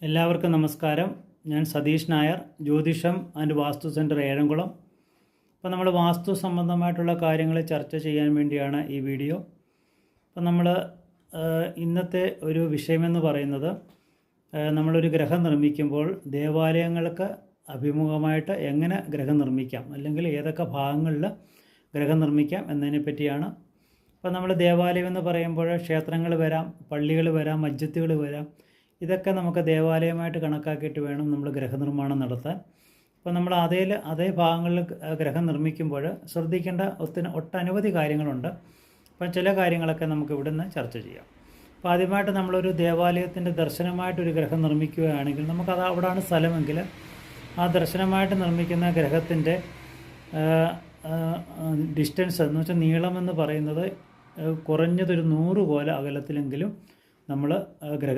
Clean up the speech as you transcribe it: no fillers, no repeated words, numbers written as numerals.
എല്ലാവർക്കും നമസ്കാരം. ഞാൻ സതീഷ് നായർ, ജ്യോതിഷം ആൻഡ് വാസ്തു സെൻറ്റർ ഏഴംകുളം. അപ്പോൾ നമ്മൾ വാസ്തു സംബന്ധമായിട്ടുള്ള കാര്യങ്ങൾ ചർച്ച ചെയ്യാൻ വേണ്ടിയാണ് ഈ വീഡിയോ. അപ്പോൾ നമ്മൾ ഇന്നത്തെ ഒരു വിഷയമെന്ന് പറയുന്നത്, നമ്മളൊരു ഗ്രഹം നിർമ്മിക്കുമ്പോൾ ദേവാലയങ്ങൾക്ക് അഭിമുഖമായിട്ട് എങ്ങനെ ഗ്രഹം നിർമ്മിക്കാം, അല്ലെങ്കിൽ ഏതൊക്കെ ഭാഗങ്ങളിൽ ഗ്രഹം നിർമ്മിക്കാം എന്നതിനെ പറ്റിയാണ്. അപ്പോൾ നമ്മൾ ദേവാലയം എന്ന് പറയുമ്പോൾ ക്ഷേത്രങ്ങൾ വരാം, പള്ളികൾ വരാം, മസ്ജിദുകൾ വരാം. ഇതൊക്കെ നമുക്ക് ദേവാലയമായിട്ട് കണക്കാക്കിയിട്ട് വേണം നമ്മൾ ഗ്രഹനിർമ്മാണം നടത്താൻ. അപ്പോൾ നമ്മൾ അതേ ഭാഗങ്ങളിൽ ഗ്രഹം നിർമ്മിക്കുമ്പോൾ ശ്രദ്ധിക്കേണ്ട ഒട്ടനവധി കാര്യങ്ങളുണ്ട്. അപ്പം ചില കാര്യങ്ങളൊക്കെ നമുക്ക് ഇവിടുന്ന് ചർച്ച ചെയ്യാം. അപ്പോൾ ആദ്യമായിട്ട് നമ്മളൊരു ദേവാലയത്തിൻ്റെ ദർശനമായിട്ടൊരു ഗ്രഹം നിർമ്മിക്കുകയാണെങ്കിൽ നമുക്കത് അവിടെയാണ് സ്ഥലമെങ്കിൽ ആ ദർശനമായിട്ട് നിർമ്മിക്കുന്ന ഗ്രഹത്തിൻ്റെ ഡിസ്റ്റൻസ് എന്ന് വെച്ചാൽ നീളമെന്ന് പറയുന്നത് കുറഞ്ഞതൊരു 100 കോല അകലത്തിലെങ്കിലും നമ്മൾ ഗ്രഹം